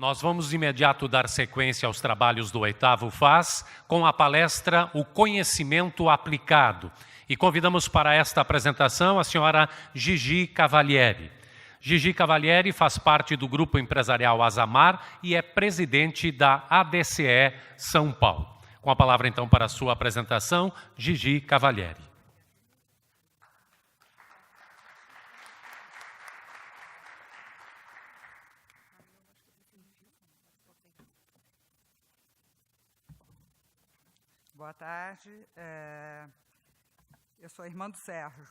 Nós vamos de imediato dar sequência aos trabalhos do 8º FAS com a palestra O Conhecimento Aplicado. E convidamos para esta apresentação a senhora Gigi Cavalieri. Gigi Cavalieri faz parte do Grupo Empresarial Azamar e é presidente da ADCE São Paulo. Com a palavra, então, para a sua apresentação, Gigi Cavalieri. Boa tarde. Eu sou irmã do Sérgio,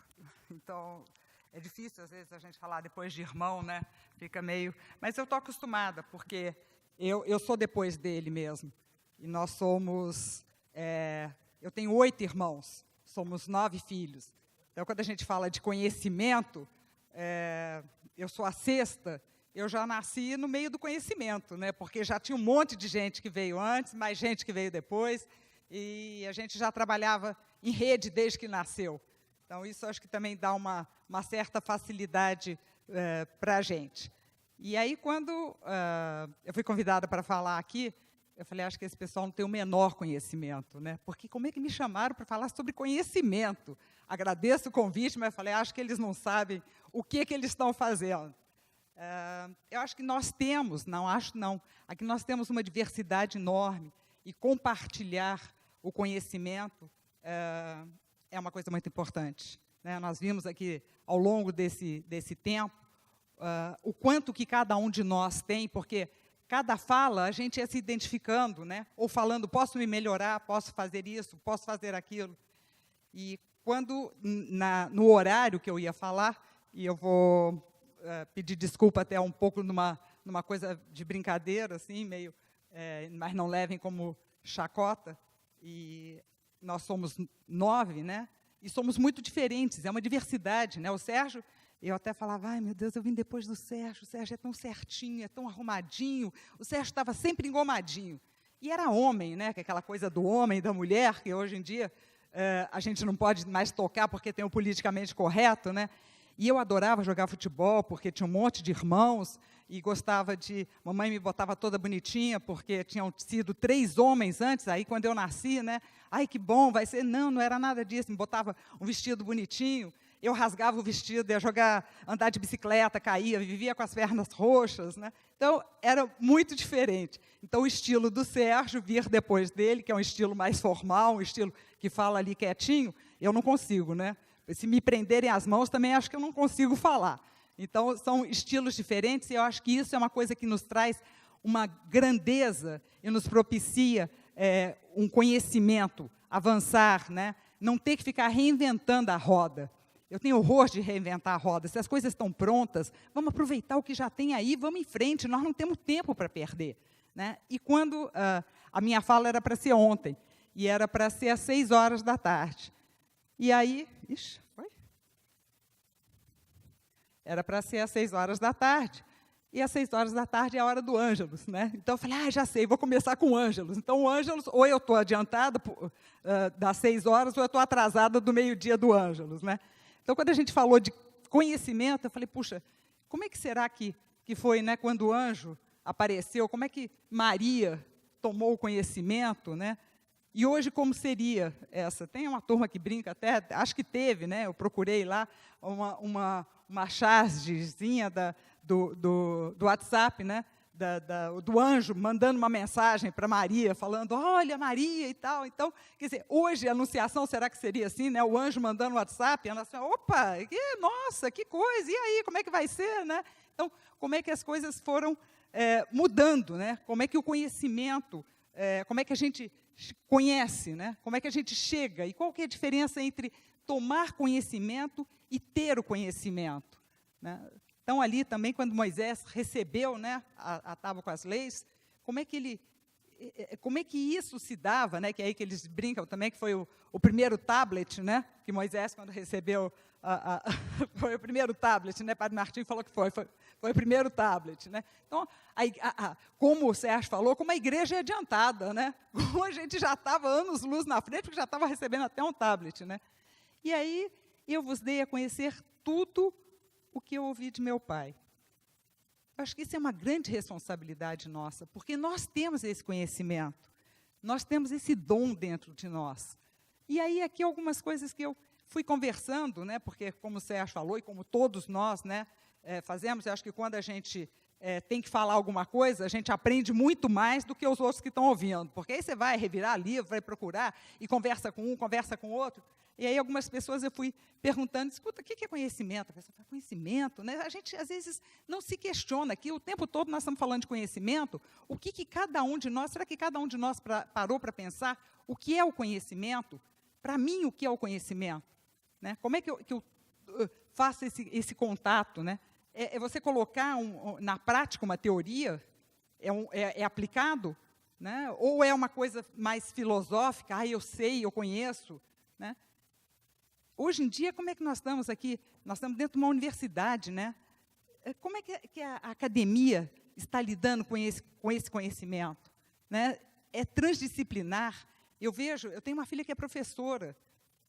então é difícil, às vezes, a gente falar depois de irmão, né? Fica meio... Mas eu estou acostumada, porque eu sou depois dele mesmo. E nós somos... eu tenho 8 irmãos, somos 9 filhos. Então, quando a gente fala de conhecimento, eu sou a 6ª, eu já nasci no meio do conhecimento, né? Porque já tinha um monte de gente que veio antes, mais gente que veio depois, e a gente já trabalhava em rede desde que nasceu. Então, isso acho que também dá uma certa facilidade para a gente. E aí, quando eu fui convidada para falar aqui, eu falei, acho que esse pessoal não tem o menor conhecimento, né? Porque como é que me chamaram para falar sobre conhecimento? Agradeço o convite, mas falei, acho que eles não sabem o que eles estão fazendo. Eu acho que nós temos, aqui nós temos uma diversidade enorme, e compartilhar o conhecimento é uma coisa muito importante, né? Nós vimos aqui, ao longo desse tempo, o quanto que cada um de nós tem, porque cada fala a gente ia se identificando, né? Ou falando, posso me melhorar, posso fazer isso, posso fazer aquilo. E quando, no horário que eu ia falar, e eu vou pedir desculpa até um pouco numa coisa de brincadeira, assim, meio, mas não levem como chacota, e nós somos 9, né? E somos muito diferentes, é uma diversidade, né? O Sérgio, eu até falava, ai meu Deus, eu vim depois do Sérgio, o Sérgio é tão certinho, é tão arrumadinho, o Sérgio estava sempre engomadinho. E era homem, né? Que é aquela coisa do homem e da mulher, que hoje em dia a gente não pode mais tocar porque tem o politicamente correto, né? E eu adorava jogar futebol, porque tinha um monte de irmãos, e gostava de... Mamãe me botava toda bonitinha, porque tinham sido 3 homens antes, aí quando eu nasci, né? Ai, que bom, vai ser... Não era nada disso, me botava um vestido bonitinho, eu rasgava o vestido, ia andar de bicicleta, caía, vivia com as pernas roxas, né? Então, era muito diferente. Então, o estilo do Sérgio, vir depois dele, que é um estilo mais formal, um estilo que fala ali quietinho, eu não consigo, né? Se me prenderem as mãos, também acho que eu não consigo falar. Então, são estilos diferentes, e eu acho que isso é uma coisa que nos traz uma grandeza e nos propicia um conhecimento, avançar, né? Não ter que ficar reinventando a roda. Eu tenho horror de reinventar a roda. Se as coisas estão prontas, vamos aproveitar o que já tem aí, vamos em frente, nós não temos tempo para perder, né? E quando a minha fala era para ser ontem, e era para ser às 6 horas da tarde. E aí, era para ser às 6 horas da tarde, e às 6 horas da tarde é a hora do Ângelus, né? Então, eu falei, já sei, vou começar com o Ângelus. Então, o Ângelus, ou eu estou adiantada das 6 horas, ou eu estou atrasada do meio-dia do Ângelus, né? Então, quando a gente falou de conhecimento, eu falei, puxa, como é que será que foi, né, quando o anjo apareceu, como é que Maria tomou o conhecimento, né? E hoje, como seria essa? Tem uma turma que brinca até, acho que teve, né? Eu procurei lá uma chargezinha do WhatsApp, né? Do anjo mandando uma mensagem para Maria, falando, olha, Maria e tal. Então, quer dizer, hoje a anunciação, será que seria assim, né? O anjo mandando WhatsApp, ela assim, opa, nossa, que coisa, e aí, como é que vai ser, né? Então, como é que as coisas foram mudando, né? Como é que o conhecimento, como é que a gente conhece, né? Como é que a gente chega, e qual que é a diferença entre tomar conhecimento e ter o conhecimento, né? Então, ali também, quando Moisés recebeu, né, a tábua com as leis, como é que isso se dava, né? Que é aí que eles brincam também, que foi o primeiro tablet, né? Que Moisés, quando recebeu, foi o primeiro tablet, né? Padre Martim falou que foi o primeiro tablet, né? Então, como o Sérgio falou, como a igreja é adiantada, né? Como a gente já estava anos-luz na frente, porque já estava recebendo até um tablet, né? E aí, eu vos dei a conhecer tudo o que eu ouvi de meu pai. acho que isso é uma grande responsabilidade nossa, porque nós temos esse conhecimento, nós temos esse dom dentro de nós. E aí, aqui, algumas coisas que eu fui conversando, né, porque, como o Sérgio falou, e como todos nós, né, fazemos, eu acho que quando a gente tem que falar alguma coisa, a gente aprende muito mais do que os outros que estão ouvindo, porque aí você vai revirar livro, vai procurar, e conversa com um, conversa com o outro. E aí, algumas pessoas eu fui perguntando, escuta, o que é conhecimento? A pessoa fala, conhecimento, né? A gente, às vezes, não se questiona, que o tempo todo nós estamos falando de conhecimento, o que cada um de nós, será que cada um de nós parou para pensar o que é o conhecimento? Para mim, o que é o conhecimento? Né? Como é que eu faço esse contato? Né? É você colocar na prática uma teoria? É aplicado? Né? Ou é uma coisa mais filosófica? Eu sei, eu conheço? Né? Hoje em dia, como é que nós estamos aqui? Nós estamos dentro de uma universidade, né? Como é que a academia está lidando com esse conhecimento? Né? É transdisciplinar. Eu tenho uma filha que é professora.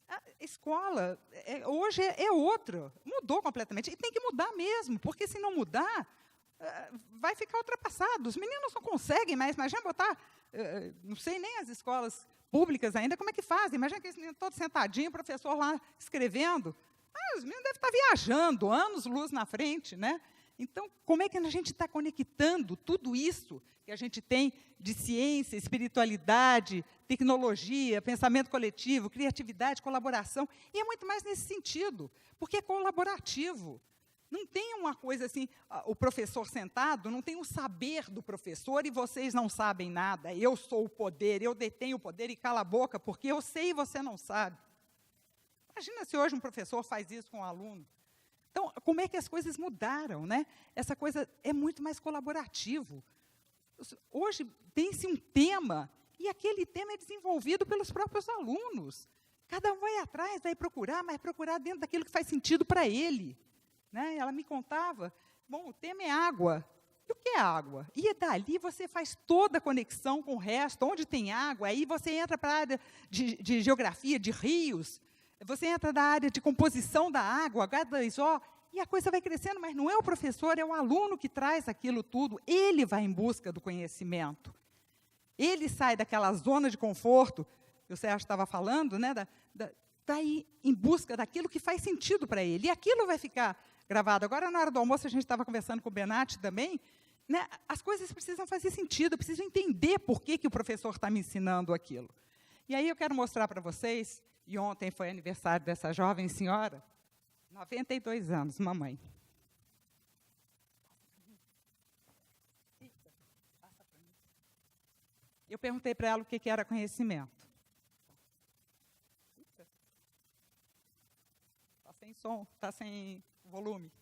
A escola, hoje é outra, mudou completamente. E tem que mudar mesmo, porque se não mudar, vai ficar ultrapassado. Os meninos não conseguem mais, imagina botar, não sei nem as escolas públicas ainda, como é que fazem? Imagina aqueles meninos todos sentadinhos, o professor lá escrevendo. Os meninos devem estar viajando, anos-luz na frente, né? Então, como é que a gente está conectando tudo isso que a gente tem de ciência, espiritualidade, tecnologia, pensamento coletivo, criatividade, colaboração? E é muito mais nesse sentido, porque é colaborativo. Não tem uma coisa assim, o professor sentado, não tem o saber do professor e vocês não sabem nada. Eu sou o poder, eu detenho o poder e cala a boca, porque eu sei e você não sabe. Imagina se hoje um professor faz isso com um aluno. Então, como é que as coisas mudaram, né? Essa coisa é muito mais colaborativo. Hoje tem-se um tema, e aquele tema é desenvolvido pelos próprios alunos. Cada um vai atrás, vai procurar, mas procurar dentro daquilo que faz sentido para ele. Né? Ela me contava, bom, o tema é água. E o que é água? E dali você faz toda a conexão com o resto, onde tem água, aí você entra para a área de geografia, de rios, você entra na área de composição da água, H2O, e a coisa vai crescendo, mas não é o professor, é o aluno que traz aquilo tudo. Ele vai em busca do conhecimento. Ele sai daquela zona de conforto, que o Sérgio estava falando, né, está aí em busca daquilo que faz sentido para ele. E aquilo vai ficar gravado. Agora, na hora do almoço, a gente estava conversando com o Benatti também, né, as coisas precisam fazer sentido, eu preciso entender por que o professor está me ensinando aquilo. E aí eu quero mostrar para vocês, e ontem foi aniversário dessa jovem senhora, 92 anos, mamãe. Eu perguntei para ela o que era conhecimento. Está sem som, está sem volume.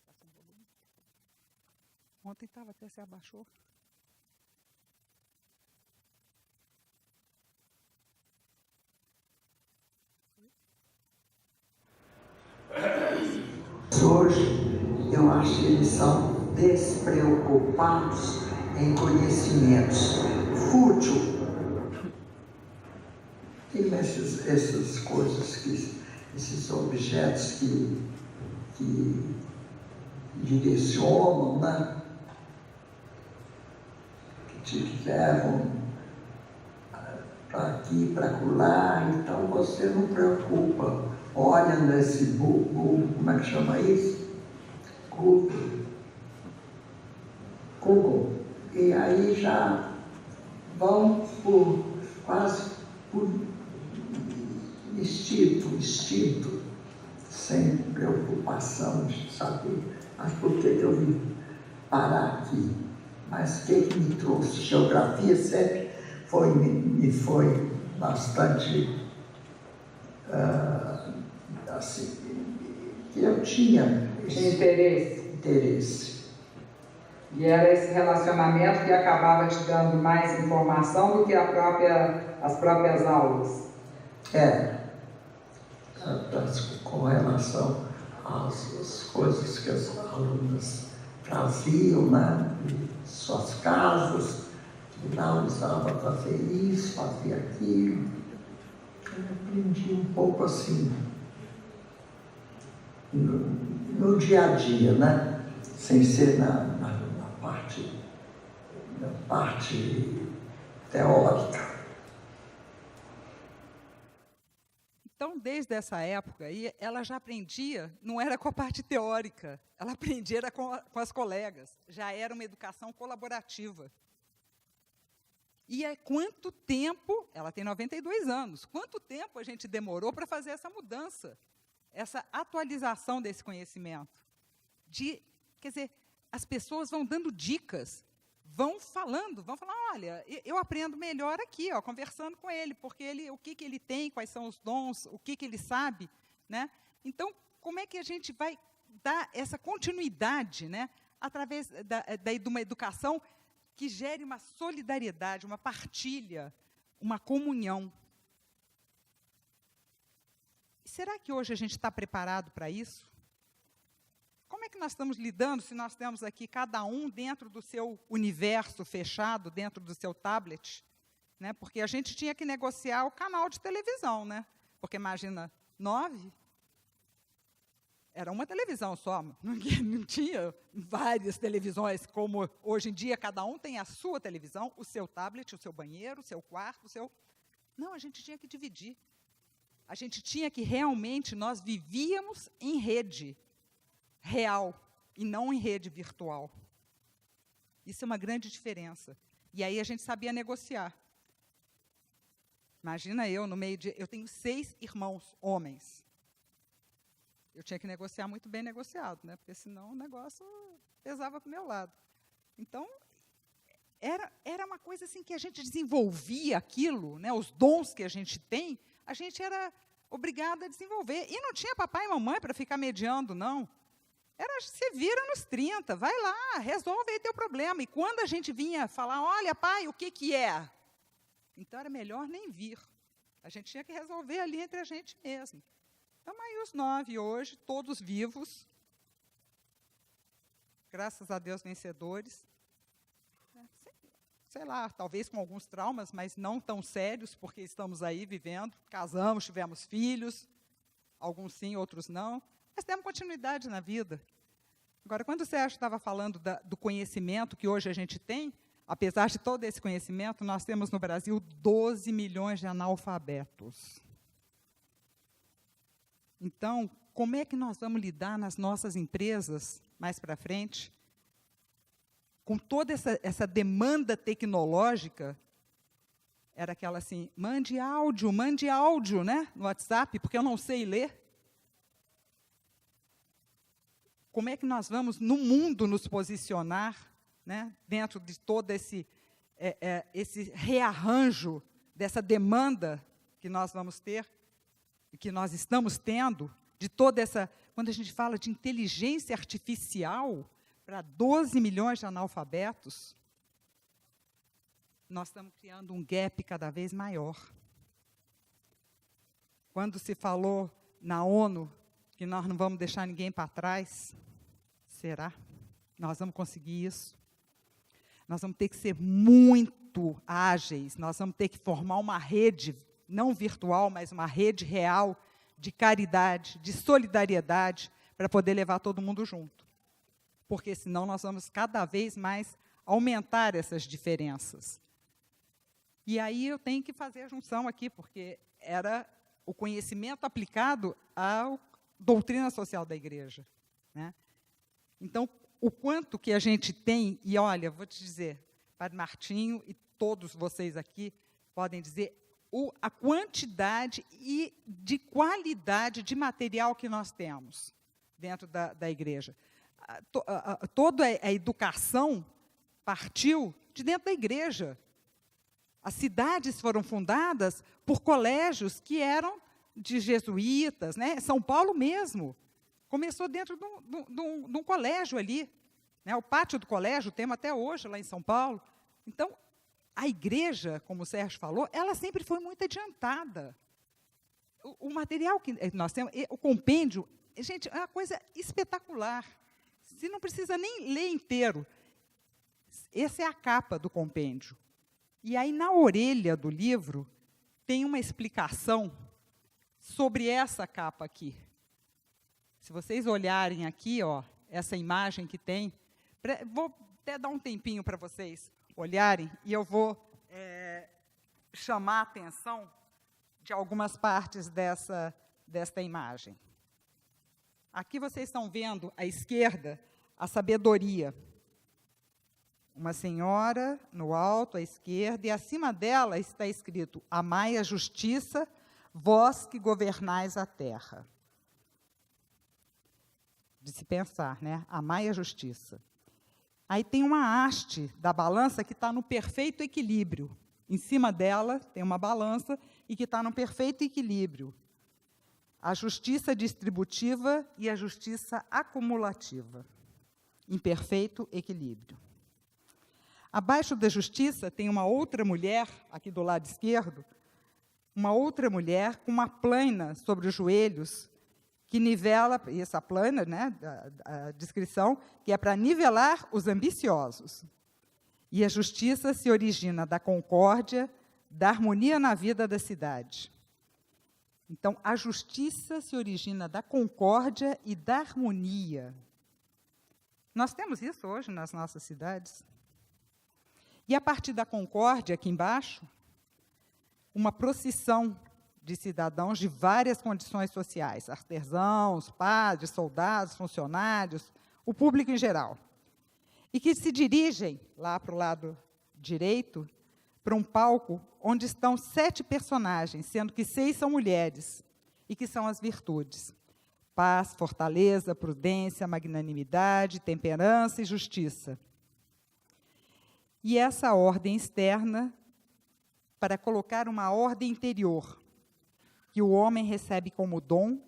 Está sem volume? Ontem estava, até se abaixou. Hoje, eu acho que eles são despreocupados em conhecimentos. Fútil. Tem essas coisas, esses objetos que direcionam, né? Que te levam para aqui, para acolá, então você não preocupa. Olha nesse como é que chama isso? Google. E aí já vão quase por instinto, sem preocupação de saber. Mas por que eu vim parar aqui? Mas o que me trouxe? Geografia sempre me foi bastante assim, que eu tinha interesse. E era esse relacionamento que acabava te dando mais informação do que as próprias aulas. Com relação às coisas que as alunas traziam, né, de suas casas, que lá usava fazer isso, fazer aquilo. Eu aprendi um pouco assim, no dia a dia, né? Sem ser na parte teórica. Então, desde essa época, ela já aprendia, não era com a parte teórica, ela aprendia era com as colegas, já era uma educação colaborativa. E quanto tempo, ela tem 92 anos, quanto tempo a gente demorou para fazer essa mudança, essa atualização desse conhecimento? Quer dizer, as pessoas vão dando dicas, vão falando, olha, eu aprendo melhor aqui, ó, conversando com ele, porque o que ele tem, quais são os dons, o que ele sabe, né? Então, como é que a gente vai dar essa continuidade, né, através de uma educação que gere uma solidariedade, uma partilha, uma comunhão? Será que hoje a gente está preparado para isso? Como é que nós estamos lidando se nós temos aqui cada um dentro do seu universo fechado, dentro do seu tablet? Né? Porque a gente tinha que negociar o canal de televisão, né? Porque imagina, 9, era uma televisão só, não tinha várias televisões, como hoje em dia, cada um tem a sua televisão, o seu tablet, o seu banheiro, o seu quarto, o seu... Não, a gente tinha que dividir. A gente tinha que realmente, nós vivíamos em rede real e não em rede virtual. Isso é uma grande diferença. E aí a gente sabia negociar. Imagina eu, no meio de... Eu tenho 6 irmãos, homens. Eu tinha que negociar muito bem negociado, né? Porque senão o negócio pesava para o meu lado. Então, era uma coisa assim que a gente desenvolvia aquilo, né? Os dons que a gente tem, a gente era obrigado a desenvolver. E não tinha papai e mamãe para ficar mediando, não. Você vira nos 30, vai lá, resolve aí teu problema. E quando a gente vinha falar, olha, pai, o que é? Então, era melhor nem vir. A gente tinha que resolver ali entre a gente mesmo. Então, aí os 9 hoje, todos vivos, graças a Deus, vencedores. Sei lá, talvez com alguns traumas, mas não tão sérios, porque estamos aí vivendo, casamos, tivemos filhos, alguns sim, outros não, mas temos continuidade na vida. Agora, quando o Sérgio estava falando do conhecimento que hoje a gente tem, apesar de todo esse conhecimento, nós temos no Brasil 12 milhões de analfabetos. Então, como é que nós vamos lidar nas nossas empresas, mais para frente, com toda essa demanda tecnológica? Era aquela assim, mande áudio, né, no WhatsApp, porque eu não sei ler. Como é que nós vamos, no mundo, nos posicionar, né, dentro de todo esse rearranjo dessa demanda que nós vamos ter, e que nós estamos tendo, de toda essa... Quando a gente fala de inteligência artificial para 12 milhões de analfabetos, nós estamos criando um gap cada vez maior. Quando se falou na ONU que nós não vamos deixar ninguém para trás, será? Nós vamos conseguir isso? Nós vamos ter que ser muito ágeis, nós vamos ter que formar uma rede, não virtual, mas uma rede real de caridade, de solidariedade, para poder levar todo mundo junto. Porque senão nós vamos cada vez mais aumentar essas diferenças. E aí eu tenho que fazer a junção aqui, porque era o conhecimento aplicado à doutrina social da igreja, né? Então, o quanto que a gente tem, e olha, vou te dizer, Padre Martinho e todos vocês aqui podem dizer, a quantidade e de qualidade de material que nós temos dentro da igreja. Toda a educação partiu de dentro da igreja. As cidades foram fundadas por colégios que eram de jesuítas, né? São Paulo mesmo começou dentro de um colégio ali, né? O pátio do colégio, temos até hoje lá em São Paulo. Então, a igreja, como o Sérgio falou, ela sempre foi muito adiantada. O material que nós temos, o compêndio, gente, é uma coisa espetacular. Você não precisa nem ler inteiro. Essa é a capa do compêndio. E aí, na orelha do livro, tem uma explicação sobre essa capa aqui. Se vocês olharem aqui, ó, essa imagem que tem, vou até dar um tempinho para vocês olharem, e eu vou chamar a atenção de algumas partes desta imagem. Aqui vocês estão vendo, à esquerda, a sabedoria. Uma senhora no alto, à esquerda, e acima dela está escrito: amai a justiça, vós que governais a terra. De se pensar, né? Amai a justiça. Aí tem uma haste da balança que está no perfeito equilíbrio. Em cima dela tem uma balança e que está no perfeito equilíbrio. A justiça distributiva e a justiça acumulativa. Em perfeito equilíbrio. Abaixo da justiça tem uma outra mulher, aqui do lado esquerdo, uma outra mulher com uma plana sobre os joelhos, que nivela, e essa plana, né, a descrição, que é para nivelar os ambiciosos. E a justiça se origina da concórdia, da harmonia na vida da cidade. Então, a justiça se origina da concórdia e da harmonia. Nós temos isso hoje nas nossas cidades. E a partir da concórdia, aqui embaixo, uma procissão de cidadãos de várias condições sociais, artesãos, padres, soldados, funcionários, o público em geral, e que se dirigem lá para o lado direito, para um palco onde estão 7 personagens, sendo que 6 são mulheres, e que são as virtudes: paz, fortaleza, prudência, magnanimidade, temperança e justiça. E essa ordem externa para colocar uma ordem interior, que o homem recebe como dom,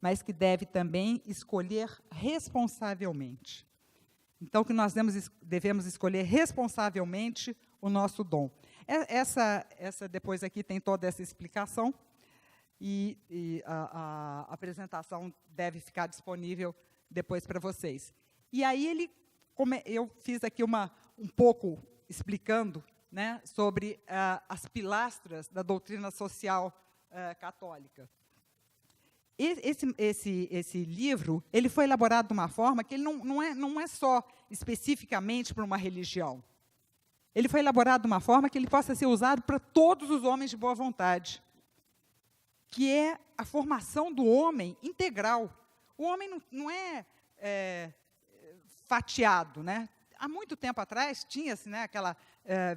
mas que deve também escolher responsavelmente. Então, que nós devemos escolher responsavelmente o nosso dom. Essa depois aqui tem toda essa explicação, e a apresentação deve ficar disponível depois para vocês. E aí eu fiz aqui um pouco explicando, né, sobre as pilastras da doutrina social católica. Esse livro ele foi elaborado de uma forma que ele não é só especificamente para uma religião. Ele foi elaborado de uma forma que ele possa ser usado para todos os homens de boa vontade, que é a formação do homem integral. O homem não é fatiado, né? Há muito tempo atrás tinha-se, né, aquela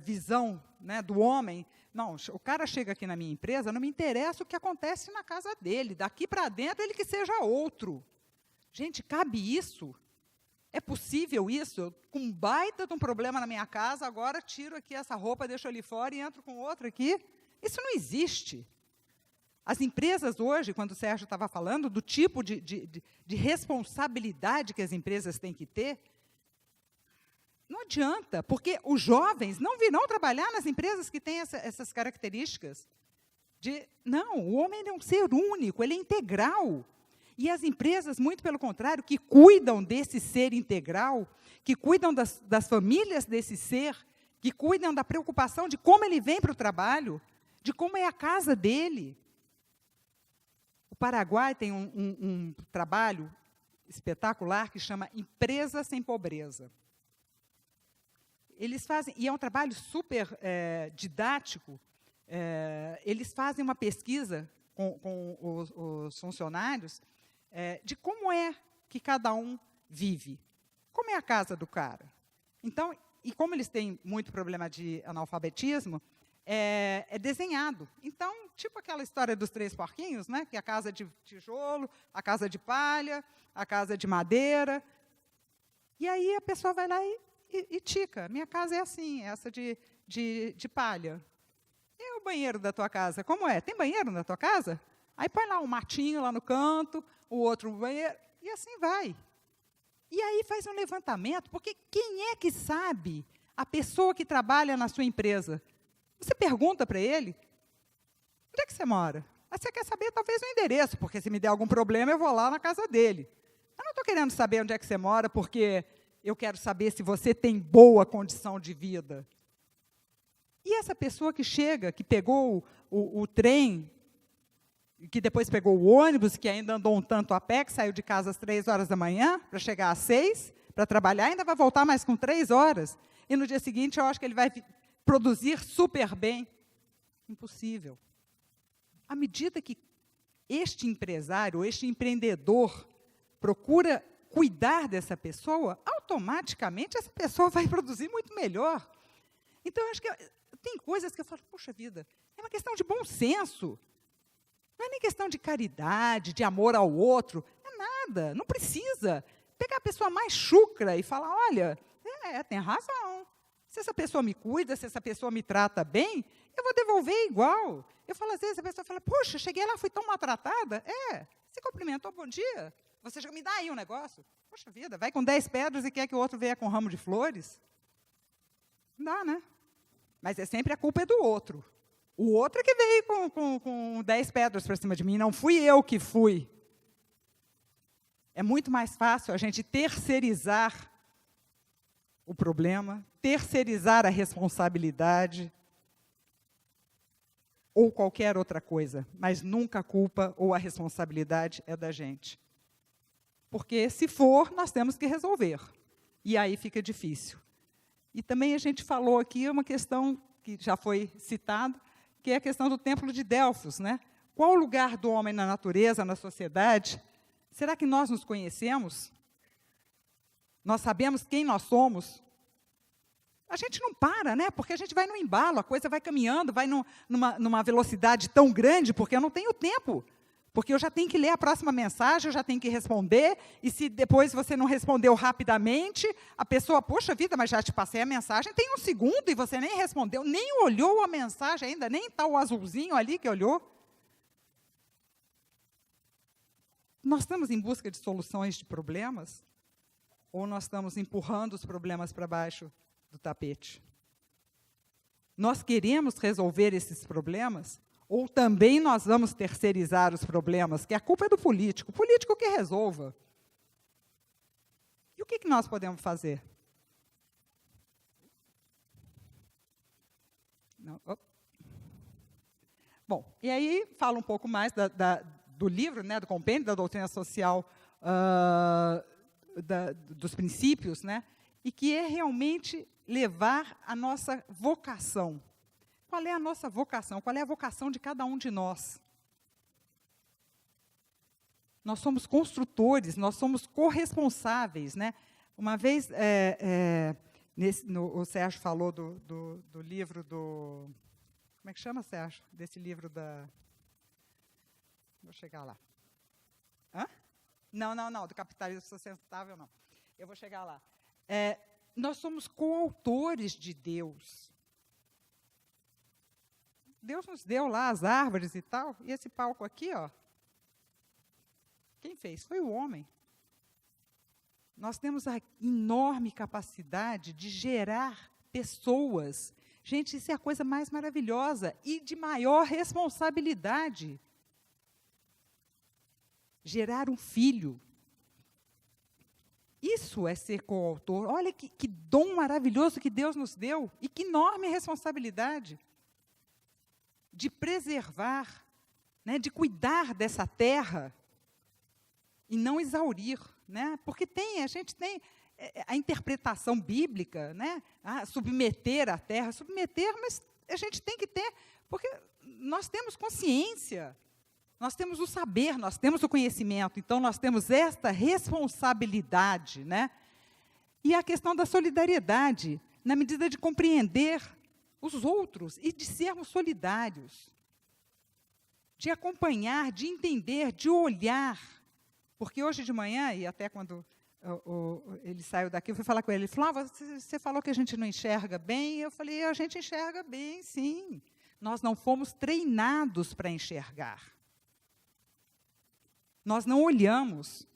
visão, né, do homem. Não, o cara chega aqui na minha empresa, não me interessa o que acontece na casa dele, daqui para dentro ele que seja outro. Gente, cabe isso? É possível isso? Eu, com um baita de um problema na minha casa, agora tiro aqui essa roupa, deixo ali fora e entro com outra aqui? Isso não existe. As empresas hoje, quando o Sérgio estava falando do tipo de responsabilidade que as empresas têm que ter, não adianta, porque os jovens não virão trabalhar nas empresas que têm essas características. Não, o homem é um ser único, ele é integral. E as empresas, muito pelo contrário, que cuidam desse ser integral, que cuidam das famílias desse ser, que cuidam da preocupação de como ele vem para o trabalho, de como é a casa dele. O Paraguai tem um trabalho espetacular que chama Empresa Sem Pobreza. Eles fazem, e é um trabalho super didático, eles fazem uma pesquisa com os funcionários de como é que cada um vive, como é a casa do cara. Então, e como eles têm muito problema de analfabetismo, é desenhado. Então, tipo aquela história dos 3 porquinhos, né, que é a casa de tijolo, a casa de palha, a casa de madeira. E aí a pessoa vai lá e tica. Minha casa é assim, essa de palha. E o banheiro da tua casa, como é? Tem banheiro na tua casa? Aí põe lá um matinho lá no canto, o outro banheiro, e assim vai. E aí faz um levantamento, porque quem é que sabe a pessoa que trabalha na sua empresa? Você pergunta para ele, onde é que você mora? Aí você quer saber talvez o endereço, porque se me der algum problema eu vou lá na casa dele. Eu não estou querendo saber onde é que você mora, porque eu quero saber se você tem boa condição de vida. E essa pessoa que chega, que pegou o trem, que depois pegou o ônibus, que ainda andou um tanto a pé, que saiu de casa às 3 horas da manhã, para chegar às 6, para trabalhar, ainda vai voltar mais com 3 horas. E no dia seguinte, eu acho que ele vai produzir super bem. Impossível. À medida que este empresário, este empreendedor, procura cuidar dessa pessoa, automaticamente essa pessoa vai produzir muito melhor. Então, eu acho que tem coisas que eu falo, poxa vida, é uma questão de bom senso. Não é nem questão de caridade, de amor ao outro, é nada, não precisa. Pegar a pessoa mais chucra e falar, olha, tem razão. Se essa pessoa me cuida, se essa pessoa me trata bem, eu vou devolver igual. Eu falo, às vezes, a pessoa fala, poxa, cheguei lá, fui tão maltratada. Você cumprimentou, bom dia. Você chega, me dá aí um negócio. Poxa vida, vai com 10 pedras e quer que o outro venha com um ramo de flores? Não dá, né? Mas sempre a culpa é do outro. O outro é que veio com 10 pedras para cima de mim, não fui eu que fui. É muito mais fácil a gente terceirizar o problema, terceirizar a responsabilidade, ou qualquer outra coisa, mas nunca a culpa ou a responsabilidade é da gente. Porque, se for, nós temos que resolver. E aí fica difícil. E também a gente falou aqui uma questão que já foi citada, que é a questão do Templo de Delfos, né? Qual o lugar do homem na natureza, na sociedade? Será que nós nos conhecemos? Nós sabemos quem nós somos? A gente não para, né? Porque a gente vai no embalo, a coisa vai caminhando, vai numa velocidade tão grande, porque eu não tenho tempo. Porque eu já tenho que ler a próxima mensagem, eu já tenho que responder, e se depois você não respondeu rapidamente, a pessoa, poxa vida, mas já te passei a mensagem, tem um segundo e você nem respondeu, nem olhou a mensagem ainda, nem está o azulzinho ali que olhou. Nós estamos em busca de soluções de problemas? Ou nós estamos empurrando os problemas para baixo do tapete? Nós queremos resolver esses problemas? Ou também nós vamos terceirizar os problemas, que a culpa é do político, o político que resolva. E o que nós podemos fazer? Não, bom, e aí fala um pouco mais do livro, né, do compêndio da doutrina social, dos princípios, né, e que é realmente levar a nossa vocação. Qual é a nossa vocação? Qual é a vocação de cada um de nós? Nós somos construtores, nós somos corresponsáveis, né? Uma vez, o Sérgio falou do livro do... Como é que chama, Sérgio? Desse livro da... Vou chegar lá. Hã? Não, do capitalismo sustentável, não. Eu vou chegar lá. Nós somos coautores de Deus. Deus nos deu lá as árvores e tal, e esse palco aqui, ó, quem fez? Foi o homem. Nós temos a enorme capacidade de gerar pessoas. Gente, isso é a coisa mais maravilhosa e de maior responsabilidade. Gerar um filho. Isso é ser coautor. Olha que dom maravilhoso que Deus nos deu e que enorme responsabilidade. De preservar, né, de cuidar dessa terra e não exaurir, né? Porque a gente tem a interpretação bíblica, né? Submeter a terra, mas a gente tem que ter, porque nós temos consciência, nós temos o saber, nós temos o conhecimento, então nós temos esta responsabilidade, né? E a questão da solidariedade, na medida de compreender os outros e de sermos solidários, de acompanhar, de entender, de olhar. Porque hoje de manhã, e até quando ele saiu daqui, eu fui falar com ele, ele falou, você falou que a gente não enxerga bem, eu falei, a gente enxerga bem, sim. Nós não fomos treinados para enxergar. Nós não olhamos.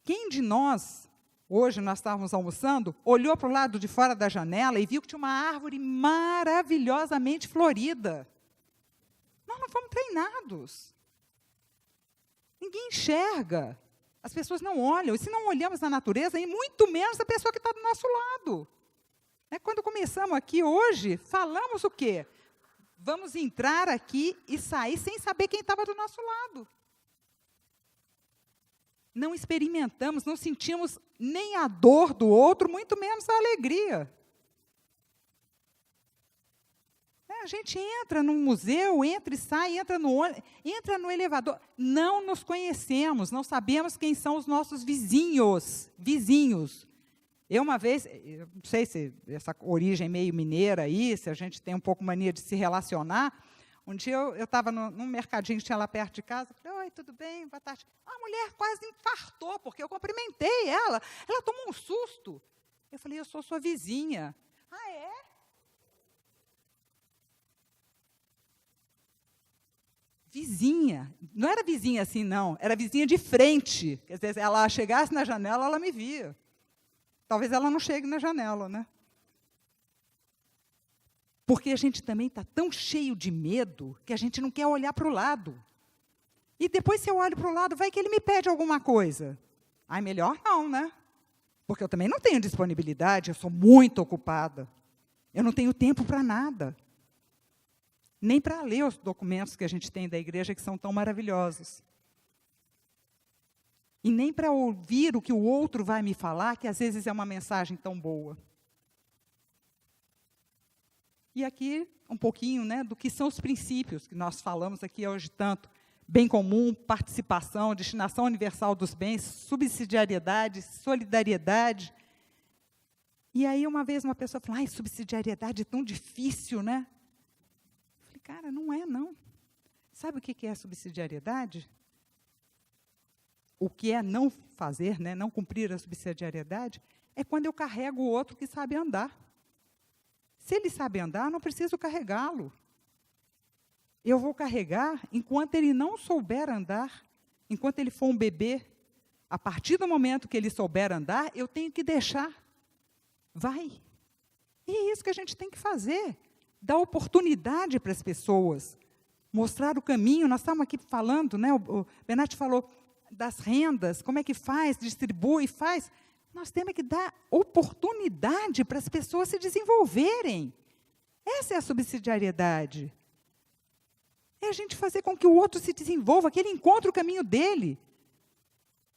Quem de nós... Hoje nós estávamos almoçando, olhou para o lado de fora da janela e viu que tinha uma árvore maravilhosamente florida. Nós não fomos treinados. Ninguém enxerga. As pessoas não olham. E se não olhamos na natureza, e muito menos a pessoa que está do nosso lado. Quando começamos aqui hoje, falamos o quê? Vamos entrar aqui e sair sem saber quem estava do nosso lado. Não experimentamos, não sentimos nem a dor do outro, muito menos a alegria. A gente entra num museu, entra e sai, entra no elevador. Não nos conhecemos, não sabemos quem são os nossos vizinhos. Eu, uma vez, eu não sei se essa origem meio mineira aí, se a gente tem um pouco mania de se relacionar. Um dia eu estava num mercadinho que tinha lá perto de casa, falei, oi, tudo bem, boa tarde. A mulher quase infartou, porque eu cumprimentei ela tomou um susto. Eu falei, eu sou sua vizinha. Ah, é? Vizinha, não era vizinha assim, não, era vizinha de frente. Quer dizer, se ela chegasse na janela, ela me via. Talvez ela não chegue na janela, né? Porque a gente também está tão cheio de medo que a gente não quer olhar para o lado. E depois, se eu olho para o lado, vai que ele me pede alguma coisa. Ai, melhor não, né? Porque eu também não tenho disponibilidade, eu sou muito ocupada. Eu não tenho tempo para nada. Nem para ler os documentos que a gente tem da igreja, que são tão maravilhosos. E nem para ouvir o que o outro vai me falar, que às vezes é uma mensagem tão boa. E aqui, um pouquinho, né, do que são os princípios que nós falamos aqui hoje tanto. Bem comum, participação, destinação universal dos bens, subsidiariedade, solidariedade. E aí, uma vez, uma pessoa falou, ai, subsidiariedade é tão difícil, né? Eu falei, cara, não é, não. Sabe o que é subsidiariedade? O que é não fazer, né, não cumprir a subsidiariedade, é quando eu carrego o outro que sabe andar. Se ele sabe andar, não preciso carregá-lo. Eu vou carregar enquanto ele não souber andar, enquanto ele for um bebê. A partir do momento que ele souber andar, eu tenho que deixar. Vai. E é isso que a gente tem que fazer. Dar oportunidade para as pessoas. Mostrar o caminho. Nós estamos aqui falando, né, o Benatti falou das rendas, como é que faz, distribui, faz. Nós temos que dar oportunidade para as pessoas se desenvolverem. Essa é a subsidiariedade. É a gente fazer com que o outro se desenvolva, que ele encontre o caminho dele.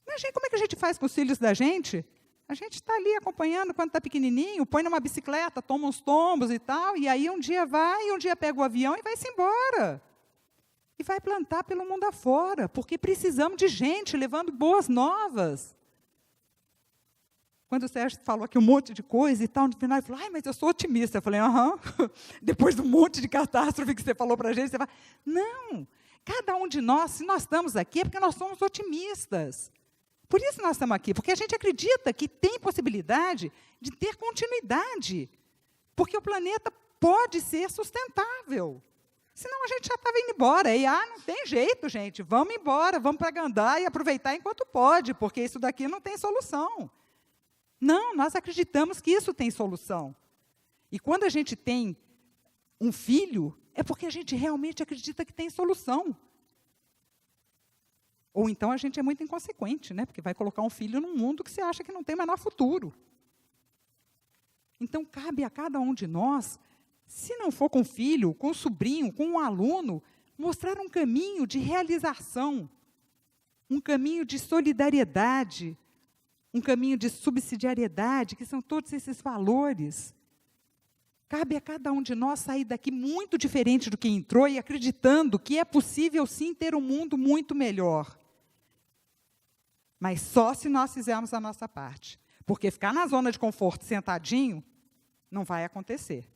Imagina como é que a gente faz com os filhos da gente. A gente está ali acompanhando quando está pequenininho, põe numa bicicleta, toma uns tombos e tal, e aí um dia vai, um dia pega o avião e vai-se embora. E vai plantar pelo mundo afora, porque precisamos de gente levando boas novas. Quando o Sérgio falou aqui um monte de coisa e tal, no final ele falou, ai, mas eu sou otimista. Eu falei, aham. Depois do monte de catástrofe que você falou para a gente, você fala, não, cada um de nós, se nós estamos aqui, é porque nós somos otimistas. Por isso nós estamos aqui, porque a gente acredita que tem possibilidade de ter continuidade. Porque o planeta pode ser sustentável. Senão a gente já estava indo embora. E, não tem jeito, gente, vamos embora, vamos para Gandá e aproveitar enquanto pode, porque isso daqui não tem solução. Não, nós acreditamos que isso tem solução. E quando a gente tem um filho, é porque a gente realmente acredita que tem solução. Ou então a gente é muito inconsequente, né? Porque vai colocar um filho num mundo que você acha que não tem menor futuro. Então, cabe a cada um de nós, se não for com o filho, com o sobrinho, com um aluno, mostrar um caminho de realização, um caminho de solidariedade, um caminho de subsidiariedade, que são todos esses valores. Cabe a cada um de nós sair daqui muito diferente do que entrou e acreditando que é possível, sim, ter um mundo muito melhor. Mas só se nós fizermos a nossa parte. Porque ficar na zona de conforto sentadinho não vai acontecer.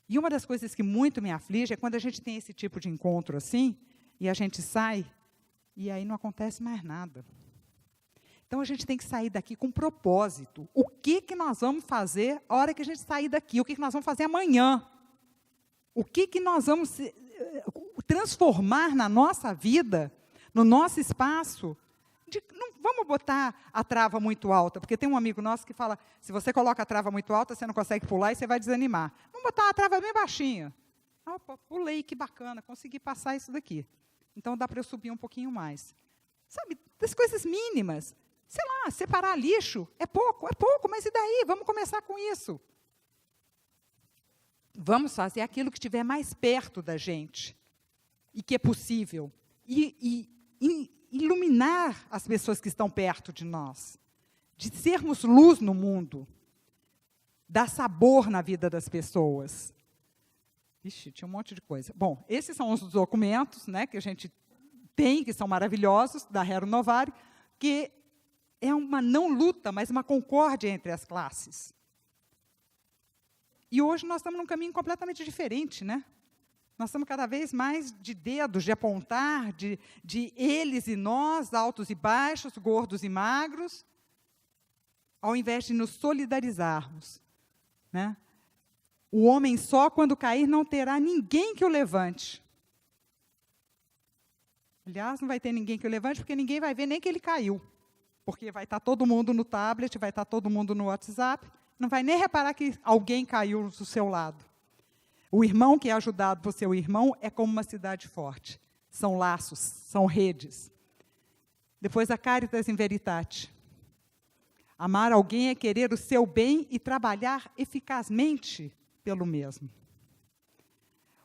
E uma das coisas que muito me aflige é quando a gente tem esse tipo de encontro assim, e a gente sai, e aí não acontece mais nada. Então, a gente tem que sair daqui com propósito. O que nós vamos fazer a hora que a gente sair daqui? O que nós vamos fazer amanhã? O que nós vamos transformar na nossa vida, no nosso espaço? Não vamos botar a trava muito alta, porque tem um amigo nosso que fala, se você coloca a trava muito alta, você não consegue pular e você vai desanimar. Vamos botar uma trava bem baixinha. Opa, pulei, que bacana, consegui passar isso daqui. Então, dá para eu subir um pouquinho mais. Sabe, das coisas mínimas. Sei lá, separar lixo é pouco, mas e daí? Vamos começar com isso. Vamos fazer aquilo que estiver mais perto da gente e que é possível. E iluminar as pessoas que estão perto de nós. De sermos luz no mundo. Dar sabor na vida das pessoas. Ixi, tinha um monte de coisa. Bom, esses são os documentos, né, que a gente tem, que são maravilhosos, da Rero Novari, que é uma não luta, mas uma concórdia entre as classes. E hoje nós estamos num caminho completamente diferente, né? Nós estamos cada vez mais de dedos, de apontar, de eles e nós, altos e baixos, gordos e magros, ao invés de nos solidarizarmos, né? O homem só, quando cair, não terá ninguém que o levante. Aliás, não vai ter ninguém que o levante, porque ninguém vai ver nem que ele caiu. Porque vai estar todo mundo no tablet, vai estar todo mundo no WhatsApp, não vai nem reparar que alguém caiu do seu lado. O irmão que é ajudado por seu irmão é como uma cidade forte. São laços, são redes. Depois a Caritas in Veritate. Amar alguém é querer o seu bem e trabalhar eficazmente pelo mesmo.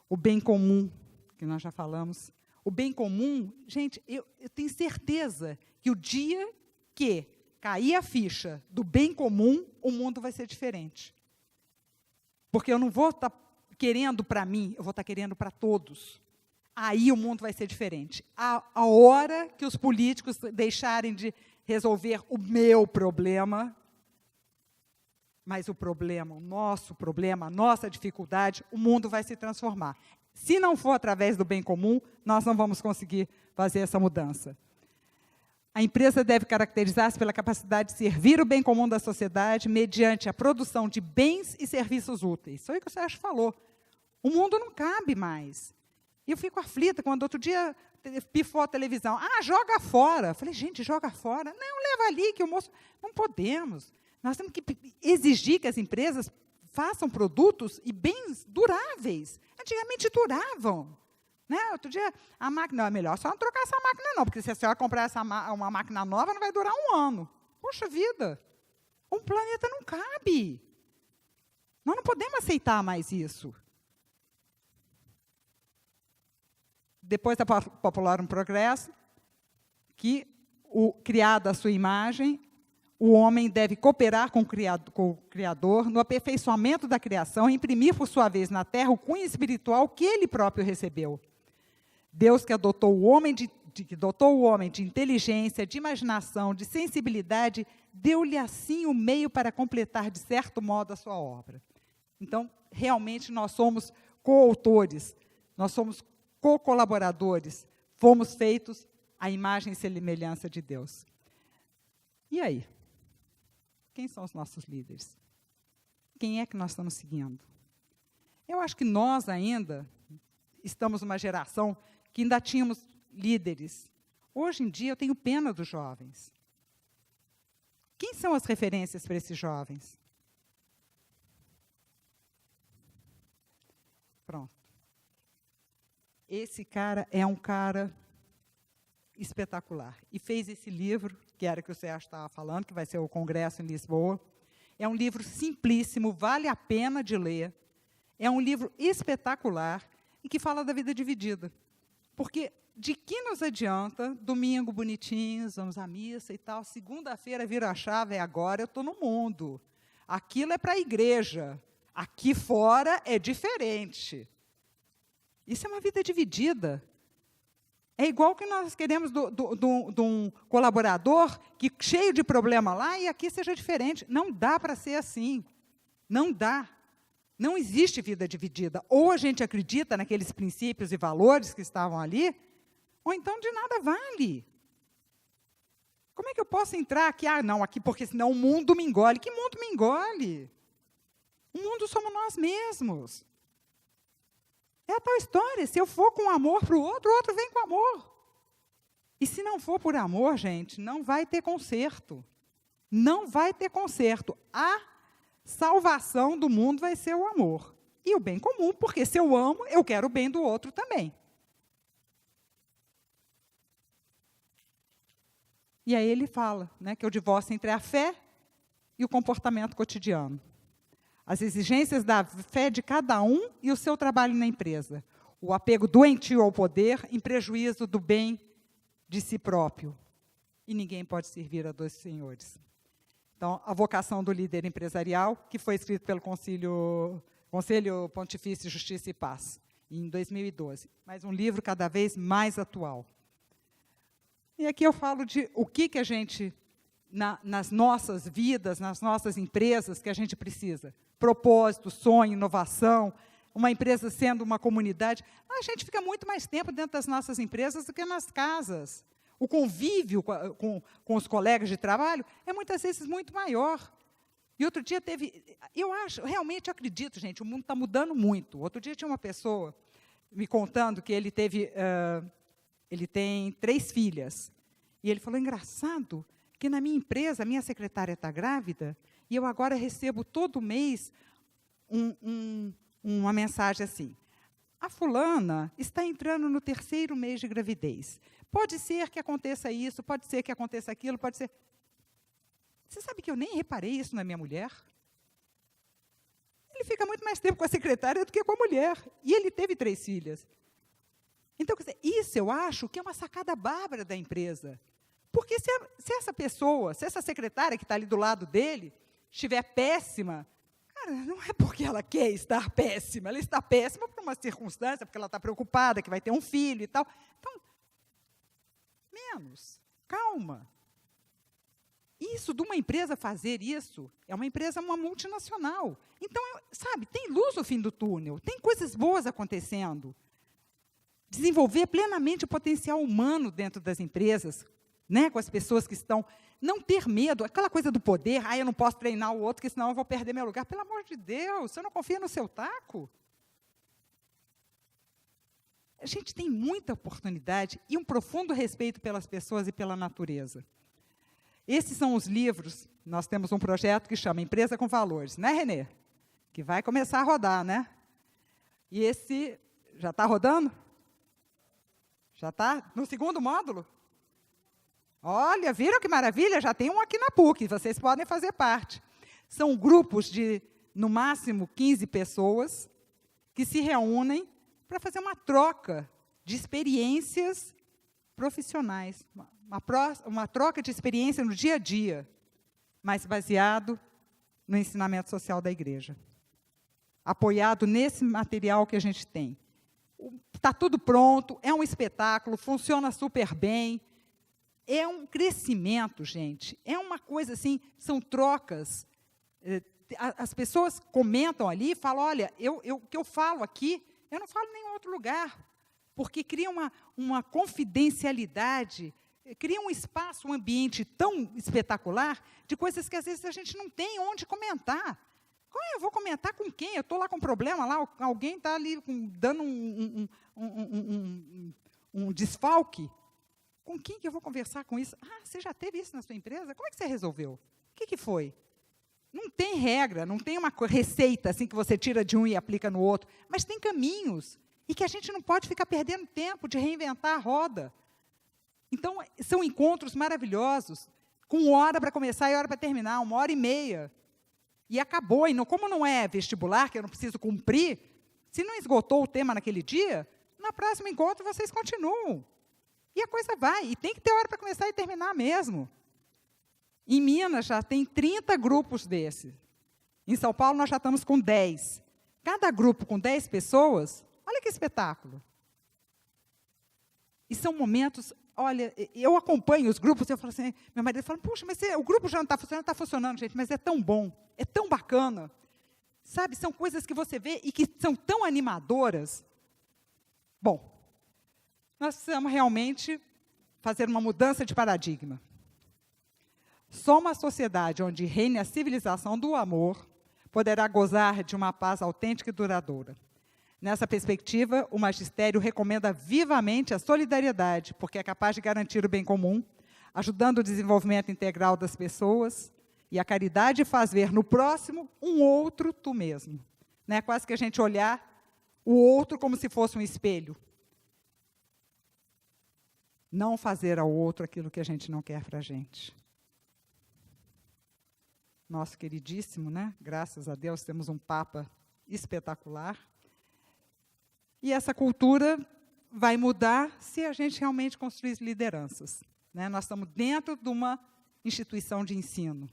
O bem comum, que nós já falamos. O bem comum, gente, eu tenho certeza que o dia que cair a ficha do bem comum, o mundo vai ser diferente. Porque eu não vou estar querendo para mim, eu vou estar querendo para todos. Aí o mundo vai ser diferente. A hora que os políticos deixarem de resolver o meu problema, mas o problema, o nosso problema, a nossa dificuldade, o mundo vai se transformar. Se não for através do bem comum, nós não vamos conseguir fazer essa mudança. A empresa deve caracterizar-se pela capacidade de servir o bem comum da sociedade mediante a produção de bens e serviços úteis. Foi o que o Sérgio falou. O mundo não cabe mais. E eu fico aflita quando outro dia pifou a televisão. Ah, joga fora. Eu falei, gente, joga fora. Não, leva ali que o moço... Não podemos. Nós temos que exigir que as empresas façam produtos e bens duráveis. Antigamente duravam. Né? Outro dia, a máquina, não, é melhor só não trocar essa máquina não, porque se a senhora comprar uma máquina nova, não vai durar um ano. Poxa vida, um planeta não cabe. Nós não podemos aceitar mais isso. Depois da Populorum Progresso, que, criado à sua imagem, o homem deve cooperar com o Criador no aperfeiçoamento da criação e imprimir, por sua vez, na terra o cunho espiritual que ele próprio recebeu. Deus que dotou o homem de inteligência, de imaginação, de sensibilidade, deu-lhe assim o meio para completar, de certo modo, a sua obra. Então, realmente, nós somos coautores, nós somos co-colaboradores, fomos feitos à imagem e semelhança de Deus. E aí? Quem são os nossos líderes? Quem é que nós estamos seguindo? Eu acho que nós ainda estamos numa geração que ainda tínhamos líderes. Hoje em dia, eu tenho pena dos jovens. Quem são as referências para esses jovens? Pronto. Esse cara é um cara espetacular. E fez esse livro, que era o que o Sérgio estava falando, que vai ser o Congresso em Lisboa. É um livro simplíssimo, vale a pena de ler. É um livro espetacular e que fala da vida dividida. Porque de que nos adianta, domingo bonitinhos, vamos à missa e tal, segunda-feira vira a chave, é agora, eu estou no mundo. Aquilo é para a igreja. Aqui fora é diferente. Isso é uma vida dividida. É igual que nós queremos de um colaborador que cheio de problema lá e aqui seja diferente. Não dá para ser assim. Não dá. Não existe vida dividida. Ou a gente acredita naqueles princípios e valores que estavam ali, ou então de nada vale. Como é que eu posso entrar aqui? Ah, não, aqui porque senão o mundo me engole. Que mundo me engole? O mundo somos nós mesmos. É a tal história, se eu for com amor para o outro vem com amor. E se não for por amor, gente, não vai ter conserto. Não vai ter conserto. A salvação do mundo vai ser o amor. E o bem comum, porque se eu amo, eu quero o bem do outro também. E aí ele fala, né, que é o divórcio entre a fé e o comportamento cotidiano. as exigências da fé de cada um e o seu trabalho na empresa, o apego doentio ao poder em prejuízo do bem de si próprio. E ninguém pode servir a dois senhores. Então, a vocação do líder empresarial, que foi escrito pelo Conselho Pontifício de Justiça e Paz, em 2012. Mas um livro cada vez mais atual. E aqui eu falo de o que a gente, nas nossas vidas, nas nossas empresas, que a gente precisa. Propósito, sonho, inovação, uma empresa sendo uma comunidade. A gente fica muito mais tempo dentro das nossas empresas do que nas casas. O convívio com os colegas de trabalho é, muitas vezes, muito maior. E outro dia teve... realmente acredito, gente, o mundo está mudando muito. Outro dia tinha uma pessoa me contando que ele tem 3 filhas. E ele falou, engraçado, que na minha empresa, a minha secretária está grávida, e eu agora recebo todo mês uma mensagem assim, a fulana está entrando no 3º mês de gravidez. Pode ser que aconteça isso, pode ser que aconteça aquilo, pode ser... Você sabe que eu nem reparei isso na minha mulher? Ele fica muito mais tempo com a secretária do que com a mulher. E ele teve 3 filhas. Então, quer dizer, isso eu acho que é uma sacada bárbara da empresa. Porque se essa pessoa, se essa secretária que está ali do lado dele, estiver péssima, cara, não é porque ela quer estar péssima, ela está péssima por uma circunstância, porque ela está preocupada que vai ter um filho e tal. Então, menos, calma. Isso, de uma empresa fazer isso, é uma empresa, uma multinacional. Então, sabe, tem luz no fim do túnel, tem coisas boas acontecendo. Desenvolver plenamente o potencial humano dentro das empresas, né, com as pessoas que estão... Não ter medo, aquela coisa do poder, eu não posso treinar o outro, porque senão eu vou perder meu lugar. Pelo amor de Deus, você não confia no seu taco? A gente tem muita oportunidade e um profundo respeito pelas pessoas e pela natureza. Esses são os livros, nós temos um projeto que chama Empresa com Valores, né, Renê? Que vai começar a rodar, né? E esse, já está rodando? Já está? No 2º módulo? Olha, viram que maravilha? Já tem um aqui na PUC, vocês podem fazer parte. São grupos de, no máximo, 15 pessoas que se reúnem para fazer uma troca de experiências profissionais, uma troca de experiência no dia a dia, mas baseado no ensinamento social da igreja. Apoiado nesse material que a gente tem. Está tudo pronto, é um espetáculo, funciona super bem, é um crescimento, gente, é uma coisa assim, são trocas. As pessoas comentam ali e falam, olha, o que eu falo aqui, eu não falo em nenhum outro lugar, porque cria uma confidencialidade, cria um espaço, um ambiente tão espetacular, de coisas que às vezes a gente não tem onde comentar. Eu vou comentar com quem? Eu estou lá com um problema, lá, alguém está ali dando um desfalque. Com quem que eu vou conversar com isso? Você já teve isso na sua empresa? Como é que você resolveu? O que foi? Não tem regra, não tem uma receita assim que você tira de um e aplica no outro, mas tem caminhos, e que a gente não pode ficar perdendo tempo de reinventar a roda. Então, são encontros maravilhosos, com hora para começar e hora para terminar, 1h30. E acabou, e como não é vestibular, que eu não preciso cumprir, se não esgotou o tema naquele dia, no próximo encontro vocês continuam. E a coisa vai, e tem que ter hora para começar e terminar mesmo. Em Minas já tem 30 grupos desses. Em São Paulo nós já estamos com 10. Cada grupo com 10 pessoas, olha que espetáculo. E são momentos, olha, eu acompanho os grupos, eu falo assim, meu marido fala, puxa, mas o grupo já não está funcionando, gente, mas é tão bom, é tão bacana. Sabe, são coisas que você vê e que são tão animadoras. Bom, nós precisamos realmente fazer uma mudança de paradigma. Só uma sociedade onde reine a civilização do amor poderá gozar de uma paz autêntica e duradoura. Nessa perspectiva, o magistério recomenda vivamente a solidariedade, porque é capaz de garantir o bem comum, ajudando o desenvolvimento integral das pessoas, e a caridade faz ver no próximo um outro tu mesmo. Né? Quase que a gente olhar o outro como se fosse um espelho. Não fazer ao outro aquilo que a gente não quer para a gente. nosso queridíssimo, né? Graças a Deus temos um Papa espetacular. E essa cultura vai mudar se a gente realmente construir lideranças, né? Nós estamos dentro de uma instituição de ensino.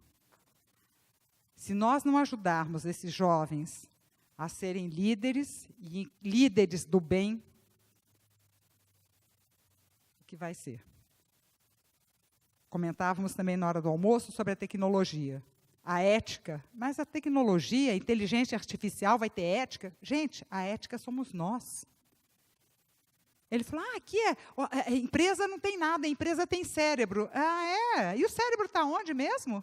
Se nós não ajudarmos esses jovens a serem líderes, e líderes do bem, o que vai ser? Comentávamos também na hora do almoço sobre a tecnologia. A ética, mas a tecnologia, a inteligência artificial vai ter ética? Gente, a ética somos nós. Ele falou, aqui a empresa não tem nada, a empresa tem cérebro. Ah, é? E o cérebro está onde mesmo?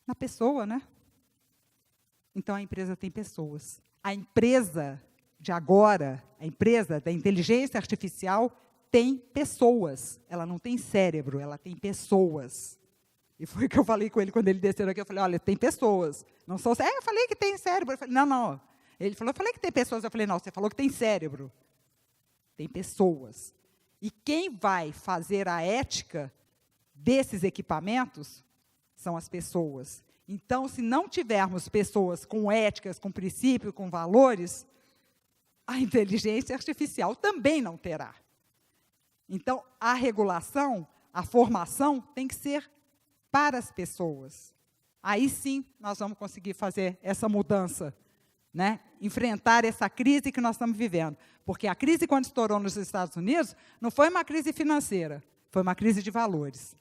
Na pessoa, né? Então, a empresa tem pessoas. A empresa de agora, a empresa da inteligência artificial, tem pessoas. Ela não tem cérebro, ela tem pessoas. E foi o que eu falei com ele quando ele desceu aqui. Eu falei, olha, tem pessoas. Não são... eu falei que tem cérebro. Eu falei, não. Ele falou, eu falei que tem pessoas. Eu falei, não, você falou que tem cérebro. Tem pessoas. E quem vai fazer a ética desses equipamentos são as pessoas. Então, se não tivermos pessoas com éticas, com princípios, com valores, a inteligência artificial também não terá. Então, a regulação, a formação tem que ser para as pessoas. Aí sim, nós vamos conseguir fazer essa mudança, né? Enfrentar essa crise que nós estamos vivendo. Porque a crise, quando estourou nos Estados Unidos, não foi uma crise financeira, foi uma crise de valores.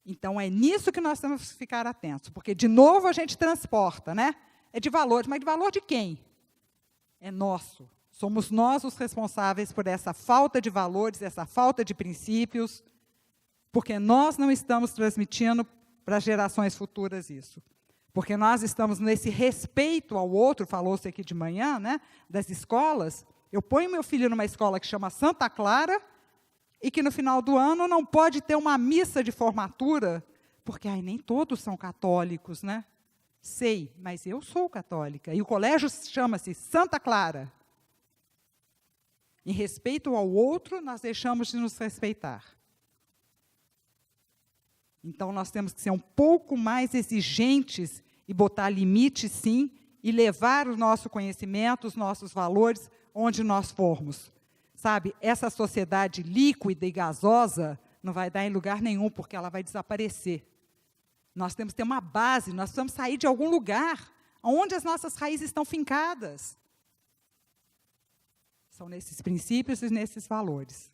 Então, é nisso que nós temos que ficar atentos, porque, de novo, a gente transporta, né? É de valores, mas de valor de quem? É nosso. Somos nós os responsáveis por essa falta de valores, essa falta de princípios, porque nós não estamos transmitindo para as gerações futuras isso. Porque nós estamos nesse respeito ao outro, falou-se aqui de manhã, né? Das escolas. Eu ponho meu filho numa escola que chama Santa Clara, e que no final do ano não pode ter uma missa de formatura, porque nem todos são católicos, né? Sei, mas eu sou católica, e o colégio chama-se Santa Clara. Em respeito ao outro, nós deixamos de nos respeitar. Então, nós temos que ser um pouco mais exigentes e botar limites, sim, e levar o nosso conhecimento, os nossos valores, onde nós formos. Sabe, essa sociedade líquida e gasosa não vai dar em lugar nenhum, porque ela vai desaparecer. Nós temos que ter uma base, nós precisamos sair de algum lugar, onde as nossas raízes estão fincadas. São nesses princípios e nesses valores.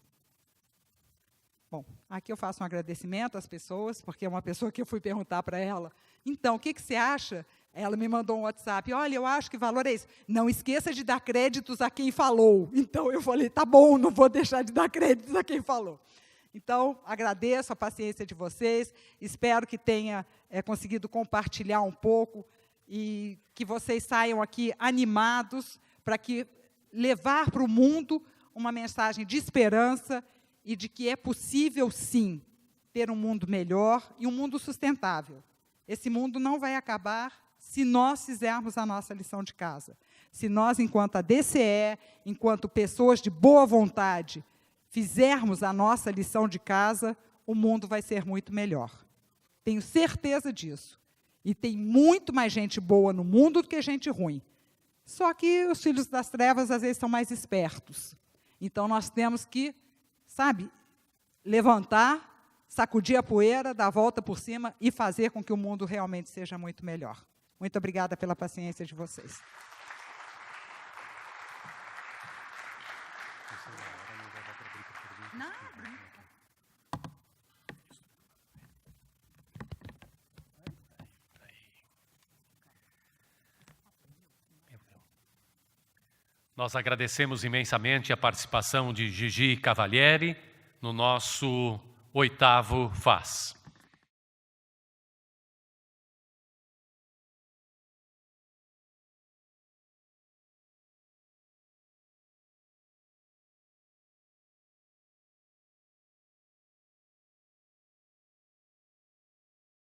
Bom, aqui eu faço um agradecimento às pessoas, porque é uma pessoa que eu fui perguntar para ela, então, o que você acha? Ela me mandou um WhatsApp, olha, eu acho que valor é isso. Não esqueça de dar créditos a quem falou. Então, eu falei, tá bom, não vou deixar de dar créditos a quem falou. Então, agradeço a paciência de vocês, espero que tenha conseguido compartilhar um pouco e que vocês saiam aqui animados para que levar para o mundo uma mensagem de esperança e de que é possível, sim, ter um mundo melhor e um mundo sustentável. Esse mundo não vai acabar se nós fizermos a nossa lição de casa. Se nós, enquanto a DCE, enquanto pessoas de boa vontade, fizermos a nossa lição de casa, o mundo vai ser muito melhor. Tenho certeza disso. E tem muito mais gente boa no mundo do que gente ruim. Só que os filhos das trevas, às vezes, são mais espertos. Então, nós temos que, sabe, levantar, sacudir a poeira, dar a volta por cima e fazer com que o mundo realmente seja muito melhor. Muito obrigada pela paciência de vocês. Não, Nós agradecemos imensamente a participação de Gigi Cavalieri no nosso 8º FAS.